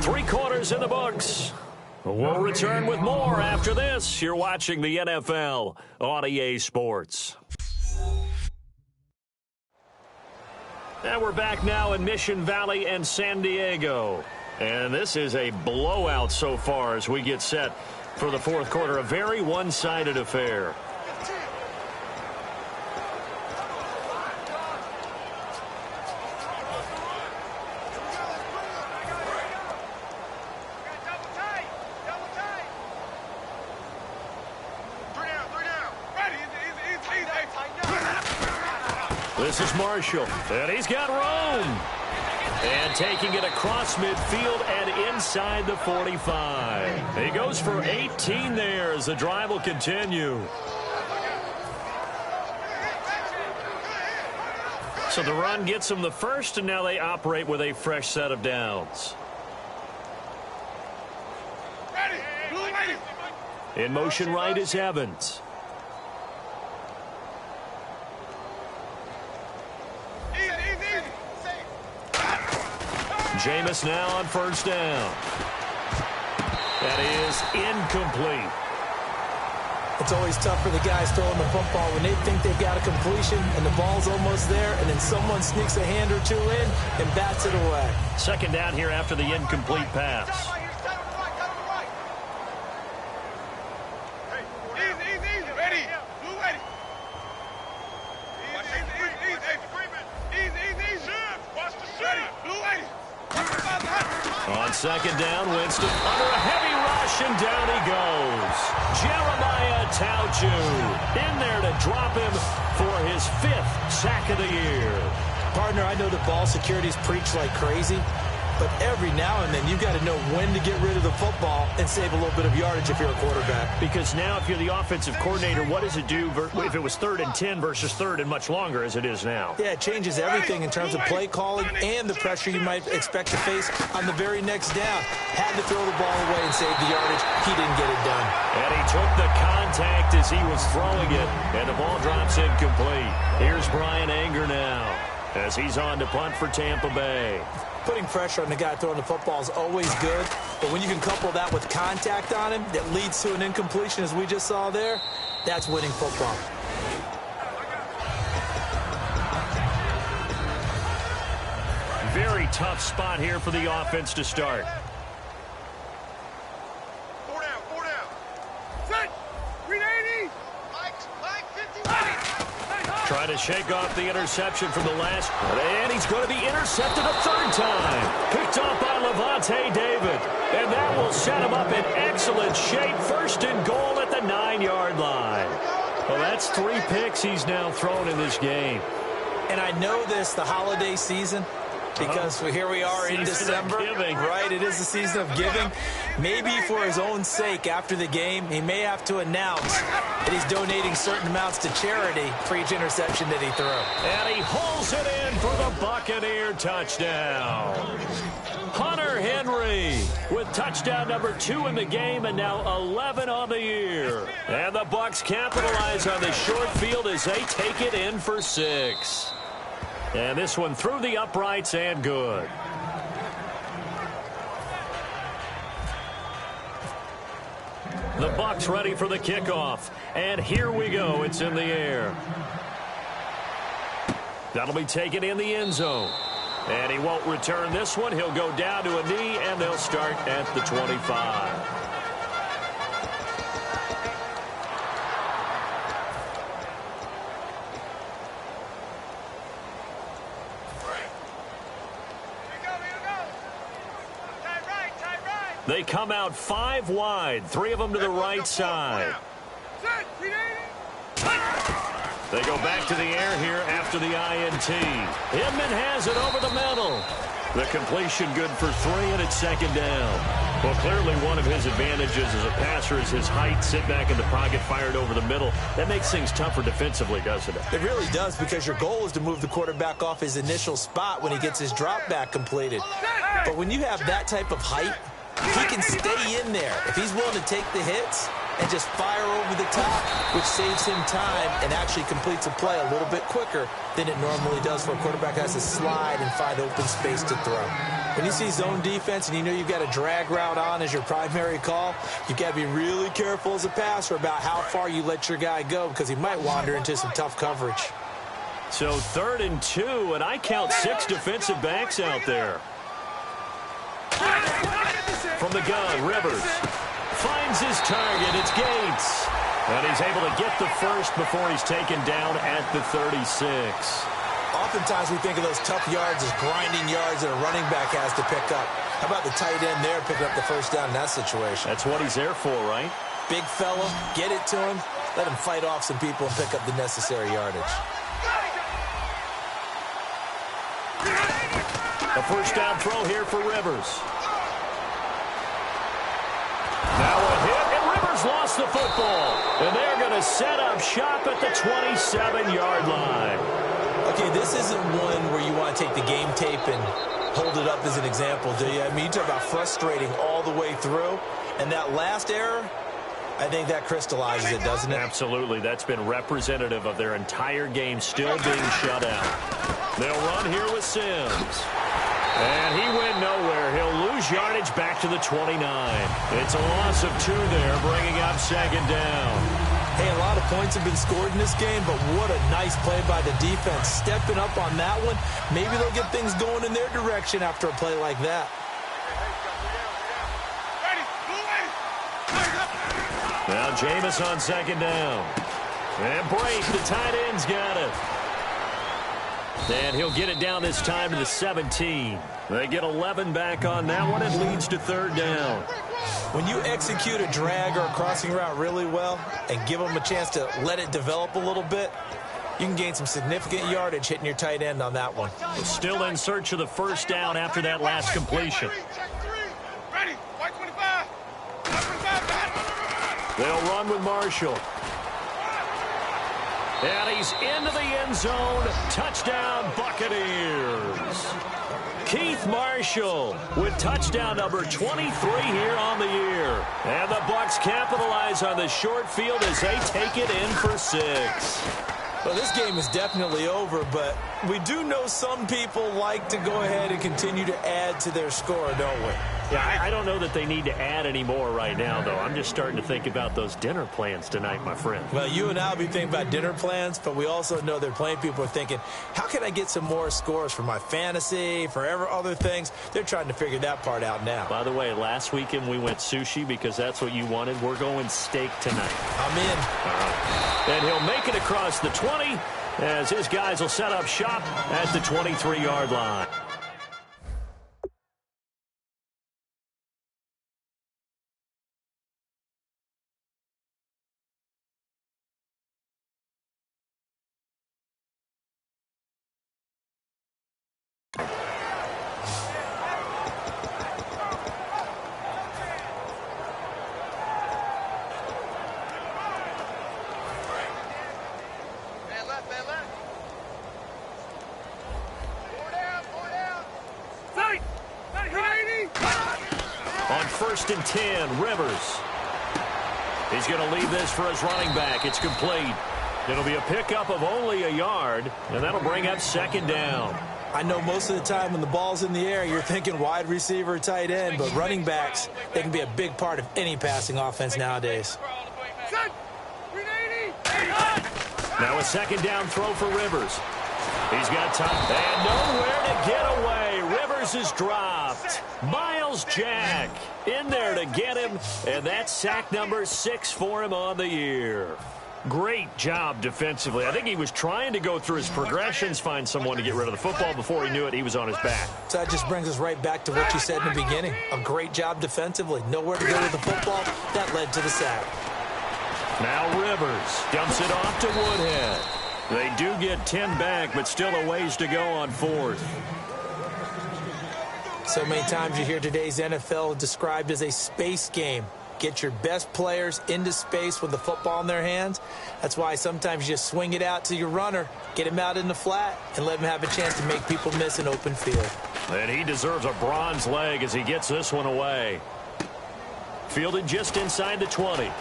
Three quarters in the books. We'll return with more after this. You're watching the NFL on EA Sports. And we're back now in Mission Valley and San Diego. And this is a blowout so far as we get set for the fourth quarter. A very one-sided affair. This is Marshall, and he's got room. And taking it across midfield and inside the 45. He goes for 18 there as the drive will continue. So the run gets them the first, and now they operate with a fresh set of downs. In motion right is Evans. Jameis now on first down. That is incomplete. It's always tough for the guys throwing the football when they think they've got a completion and the ball's almost there, and then someone sneaks a hand or two in and bats it away. Second down here after the incomplete pass. On second down, Winston under a heavy rush, and down he goes. Jeremiah Tauchu in there to drop him for his 5th sack of the year. Partner, I know that ball security's preached like crazy, but every now and then you've got to know when to get rid of the football and save a little bit of yardage if you're a quarterback. Because now if you're the offensive coordinator, what does it do if it was 3rd and 10 versus 3rd and much longer as it is now? Yeah, it changes everything in terms of play calling and the pressure you might expect to face on the very next down. Had to throw the ball away and save the yardage. He didn't get it done. And he took the contact as he was throwing it, and the ball drops incomplete. Here's Brian Anger now as he's on to punt for Tampa Bay. Putting pressure on the guy throwing the football is always good, but when you can couple that with contact on him that leads to an incompletion, as we just saw there, that's winning football. Very tough spot here for the offense to start. 4 down. Trying to shake off the interception from the last. And he's going to be intercepted a third time. Picked off by Levante David. And that will set him up in excellent shape. First and goal at the 9-yard line. Well, that's 3 picks he's now thrown in this game. And I know this, the holiday season, because here we are in December, right? It is the season of giving. Maybe for his own sake, after the game, he may have to announce that he's donating certain amounts to charity for each interception that he threw. And he holds it in for the Buccaneer touchdown. Hunter Henry with touchdown number 2 in the game and now 11 on the year. And the Bucs capitalize on the short field as they take it in for 6. And this one through the uprights and good. The Bucs ready for the kickoff. And here we go. It's in the air. That'll be taken in the end zone. And he won't return this one. He'll go down to a knee, and they'll start at the 25. They come out 5 wide, 3 of them to the right side. They go back to the air here after the INT. Inman has it over the middle. The completion good for 3, and it's second down. Well, clearly one of his advantages as a passer is his height. Sit back in the pocket, fired over the middle. That makes things tougher defensively, doesn't it? It really does, because your goal is to move the quarterback off his initial spot when he gets his drop back completed. But when you have that type of height, he can stay in there. If he's willing to take the hits and just fire over the top, which saves him time and actually completes a play a little bit quicker than it normally does for a quarterback that has to slide and find open space to throw. When you see zone defense and you know you've got a drag route on as your primary call, you've got to be really careful as a passer about how far you let your guy go, because he might wander into some tough coverage. So 3rd and 2, and I count 6 defensive backs out there. From the gun, Rivers finds his target. It's Gates. And he's able to get the first before he's taken down at the 36. Oftentimes we think of those tough yards as grinding yards that a running back has to pick up. How about the tight end there picking up the first down in that situation? That's what he's there for, right? Big fella, get it to him, let him fight off some people and pick up the necessary yardage. A first down throw here for Rivers. Now a hit, and Rivers lost the football. And they're going to set up shop at the 27-yard line. Okay, this isn't one where you want to take the game tape and hold it up as an example, do you? I mean, you talk about frustrating all the way through. And that last error, I think that crystallizes it, doesn't it? Absolutely. That's been representative of their entire game still being shut out. They'll run here with Sims. And he went nowhere. He'll lose yardage back to the 29. It's a loss of 2 there, bringing up second down. Hey, a lot of points have been scored in this game, but what a nice play by the defense. Stepping up on that one, maybe they'll get things going in their direction after a play like that. Now Jameis on second down. And Brake, the tight end's got it. And he'll get it down this time to the 17. They get 11 back on that one. It leads to 3rd down. When you execute a drag or a crossing route really well and give them a chance to let it develop a little bit, you can gain some significant yardage hitting your tight end on that one. Still in search of the first down after that last completion. They'll run with Marshall. And he's into the end zone. Touchdown, Buccaneers. Keith Marshall with touchdown number 23 here on the year. And the Bucs capitalize on the short field as they take it in for 6. Well, this game is definitely over, but we do know some people like to go ahead and continue to add to their score, don't we? Yeah, I don't know that they need to add any more right now, though. I'm just starting to think about those dinner plans tonight, my friend. Well, you and I will be thinking about dinner plans, but we also know they're playing people are thinking, how can I get some more scores for my fantasy, for other things? They're trying to figure that part out now. By the way, last weekend we went sushi because that's what you wanted. We're going steak tonight. I'm in. And he'll make it across the 20, as his guys will set up shop at the 23-yard line. On 1st and 10, Rivers. He's going to leave this for his running back. It's complete. It'll be a pickup of only a yard, and that'll bring up 2nd down. I know most of the time when the ball's in the air, you're thinking wide receiver, tight end, but running backs, they can be a big part of any passing offense nowadays. Now a 2nd down throw for Rivers. He's got time and nowhere to get away. Rivers is dropped. Miles Jack in there to get him, and that's sack number 6 for him on the year. Great job defensively. I think he was trying to go through his progressions, find someone to get rid of the football. Before he knew it, he was on his back. So that just brings us right back to what you said in the beginning. A great job defensively. Nowhere to go with the football. That led to the sack. Now Rivers dumps it off to Woodhead. They do get 10 back, but still a ways to go on 4th. So many times you hear today's NFL described as a space game. Get your best players into space with the football in their hands. That's why sometimes you just swing it out to your runner, get him out in the flat, and let him have a chance to make people miss an open field. And he deserves a bronze leg as he gets this one away. Fielded just inside the 20.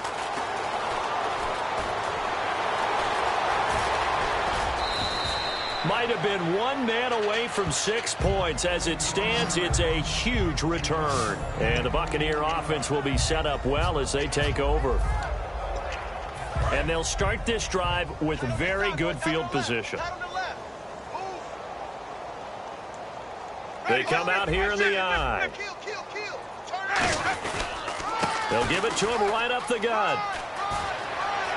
Might have been one man away from 6 points. As it stands, it's a huge return. And the Buccaneer offense will be set up well as they take over. And they'll start this drive with very good field position. They come out here in the eye. They'll give it to him right up the gut.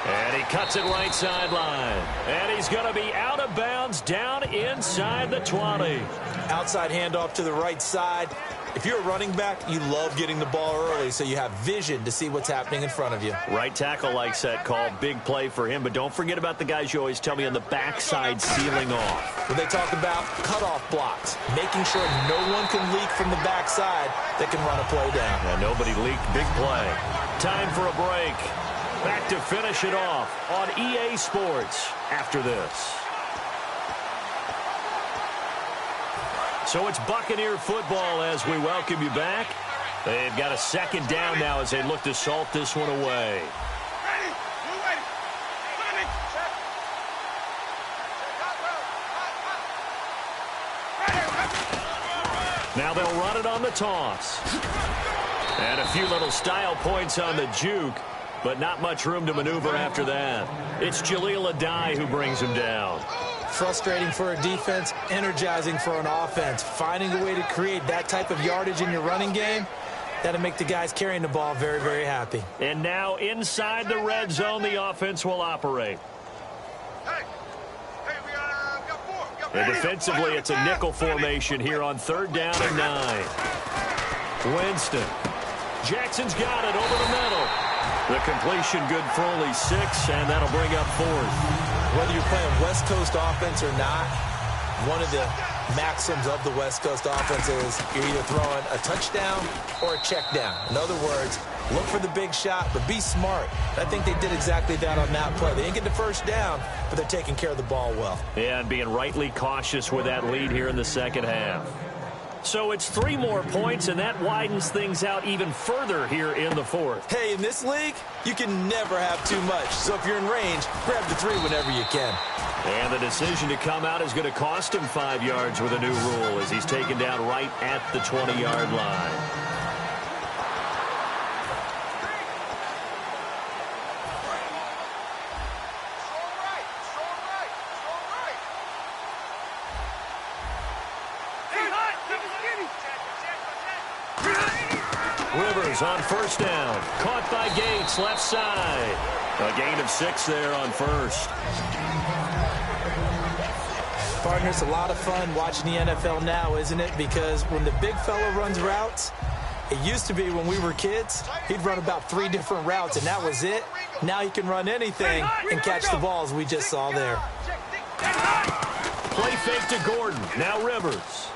And he cuts it right sideline. And he's going to be out of bounds down inside the 20. Outside handoff to the right side. If you're a running back, you love getting the ball early so you have vision to see what's happening in front of you. Right tackle likes that call. Big play for him. But don't forget about the guys you always tell me on the backside sealing off. When they talk about cutoff blocks, making sure no one can leak from the backside that can run a play down. And nobody leaked. Big play. Time for a break. Back to finish it off on EA Sports after this. So it's Buccaneer football as we welcome you back. They've got a 2nd down now as they look to salt this one away. Now they'll run it on the toss. And a few little style points on the juke. But not much room to maneuver after that. It's Jaleel Adai who brings him down. Frustrating for a defense, energizing for an offense. Finding a way to create that type of yardage in your running game, that'll make the guys carrying the ball very, very happy. And now inside the red zone, the offense will operate. And defensively, it's a nickel formation here on 3rd down and 9. Winston. Jackson's got it over the middle. The completion good for only 6, and that'll bring up 4th. Whether you're playing West Coast offense or not, one of the maxims of the West Coast offense is you're either throwing a touchdown or a check down. In other words, look for the big shot, but be smart. I think they did exactly that on that play. They didn't get the 1st down, but they're taking care of the ball well. Yeah, and being rightly cautious with that lead here in the 2nd half. So it's 3 more points, and that widens things out even further here in the 4th. Hey, in this league, you can never have too much. So if you're in range, grab the 3 whenever you can. And the decision to come out is going to cost him 5 yards with a new rule as he's taken down right at the 20-yard line. Rivers on 1st down. Caught by Gates, left side. A gain of 6 there on 1st. Partner, it's a lot of fun watching the NFL now, isn't it? Because when the big fella runs routes, it used to be when we were kids, he'd run about 3 different routes, and that was it. Now he can run anything and catch the balls we just saw there. Play fake to Gordon. Now Rivers.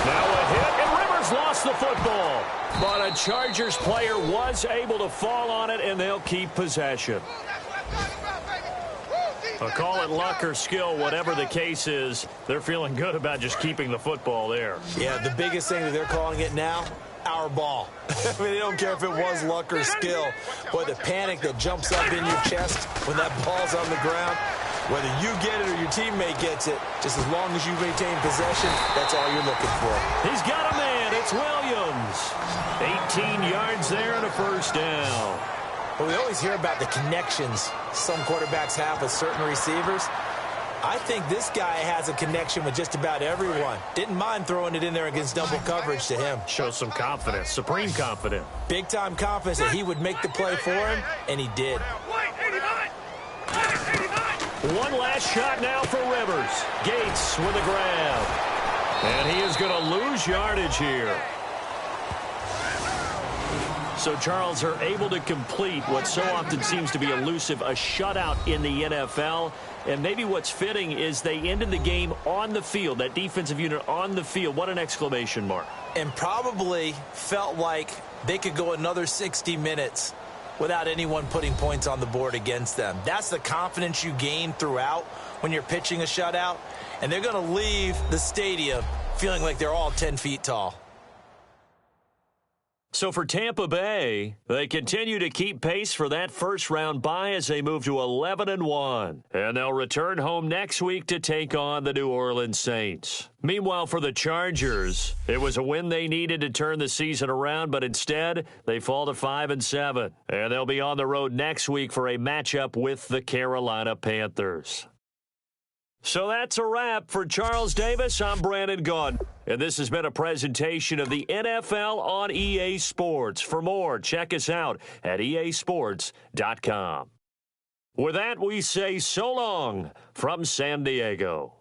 Now a hit, and Rivers lost the football. But a Chargers player was able to fall on it, and they'll keep possession. I'll call it luck or skill, whatever the case is. They're feeling good about just keeping the football there. Yeah, the biggest thing that they're calling it now, our ball. I mean, they don't care if it was luck or skill. Boy, the panic that jumps up in your chest when that ball's on the ground, whether you get it or your teammate gets it, just as long as you maintain possession, that's all you're looking for. He's got a man. It's Williams. 18 yards there and a first down. Well, we always hear about the connections some quarterbacks have with certain receivers. I think this guy has a connection with just about everyone. Didn't mind throwing it in there against double coverage to him. Shows some confidence, supreme confidence. Big-time confidence that he would make the play for him, and he did. One last shot now for Rivers. Gates with a grab. And he is going to lose yardage here. So Charles are able to complete what so often seems to be elusive, a shutout in the NFL. And maybe what's fitting is they ended the game on the field, that defensive unit on the field. What an exclamation mark. And probably felt like they could go another 60 minutes without anyone putting points on the board against them. That's the confidence you gain throughout when you're pitching a shutout. And they're going to leave the stadium feeling like they're all 10 feet tall. So for Tampa Bay, they continue to keep pace for that first-round bye as they move to 11-1. And they'll return home next week to take on the New Orleans Saints. Meanwhile, for the Chargers, it was a win they needed to turn the season around, but instead, they fall to 5-7. And they'll be on the road next week for a matchup with the Carolina Panthers. So that's a wrap. For Charles Davis, I'm Brandon Gaudin. And this has been a presentation of the NFL on EA Sports. For more, check us out at easports.com. With that, we say so long from San Diego.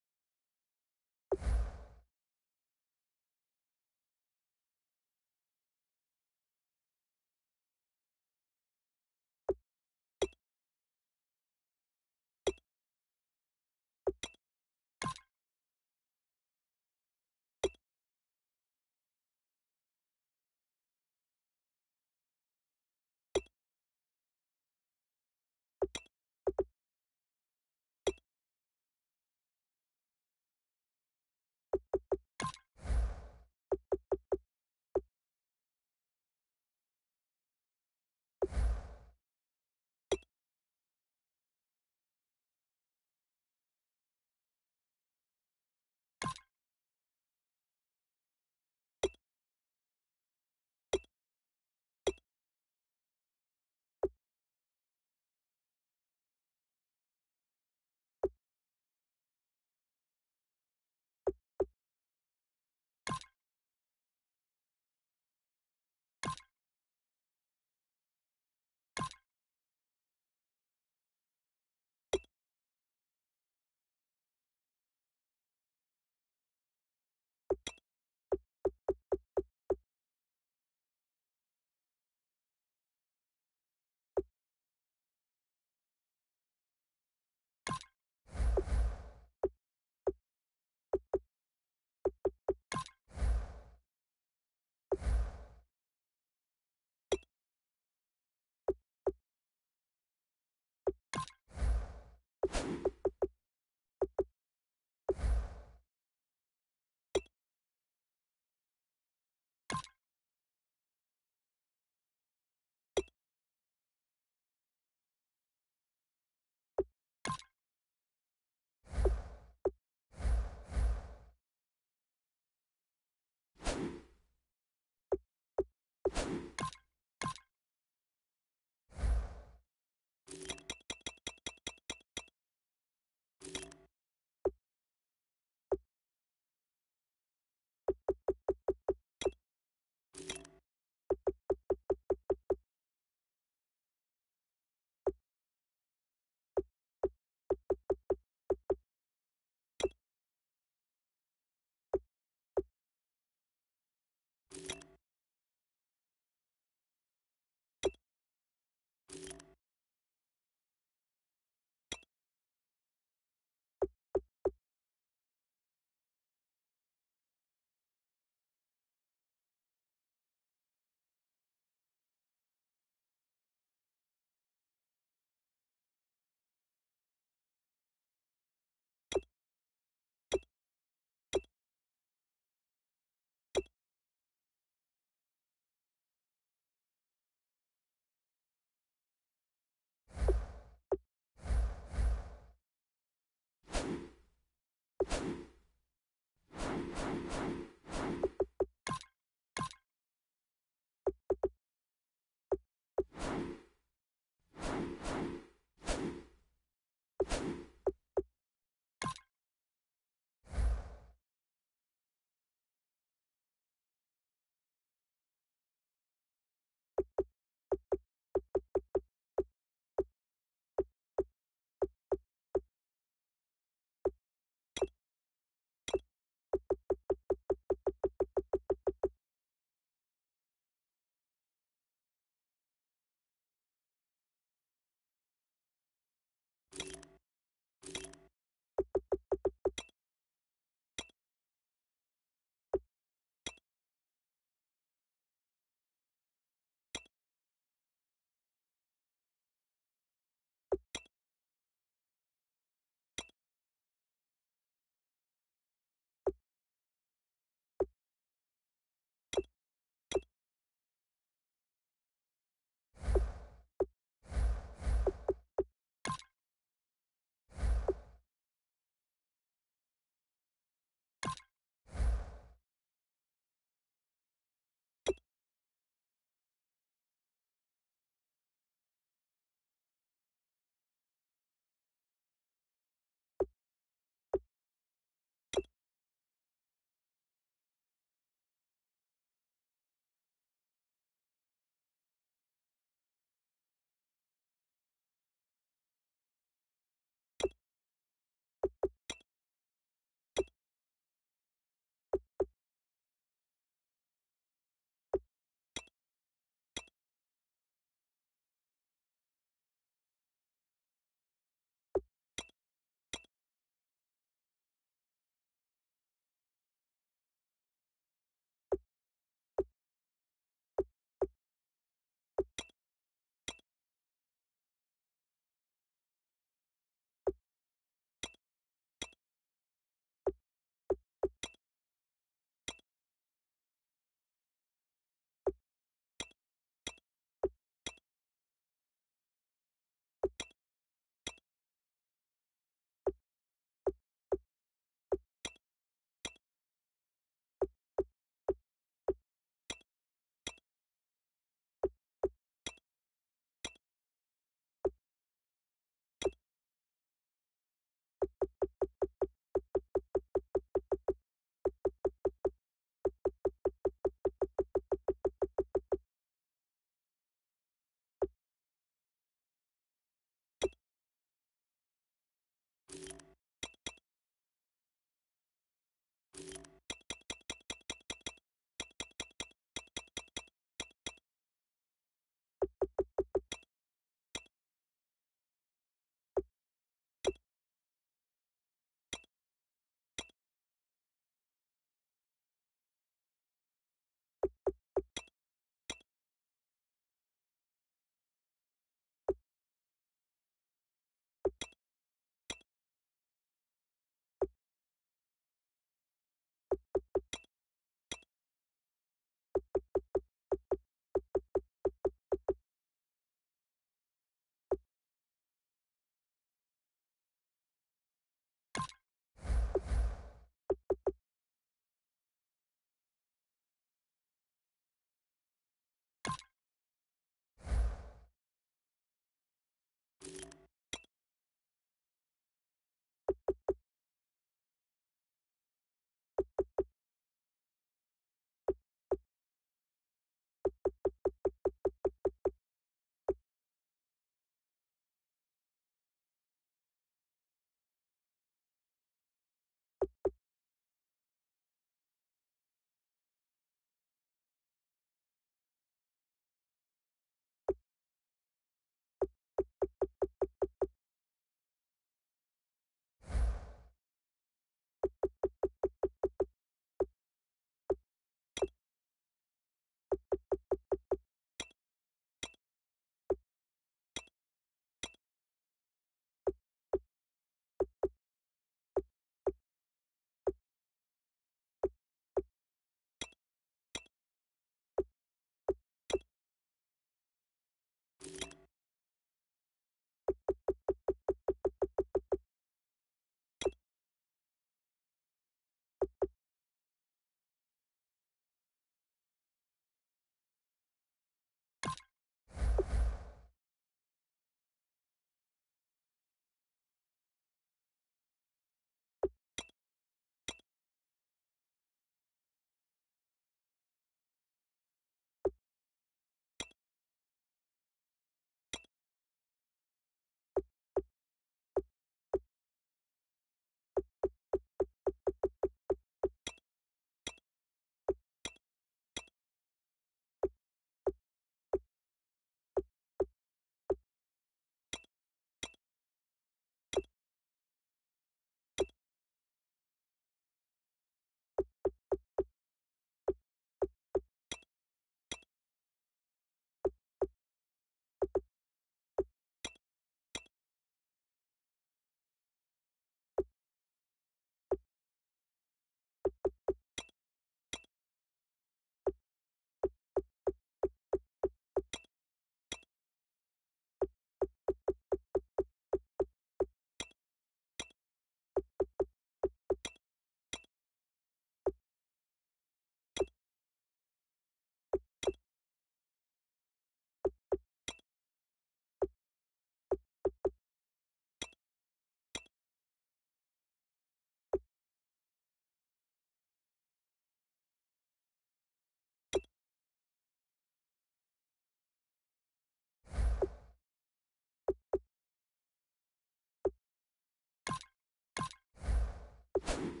it.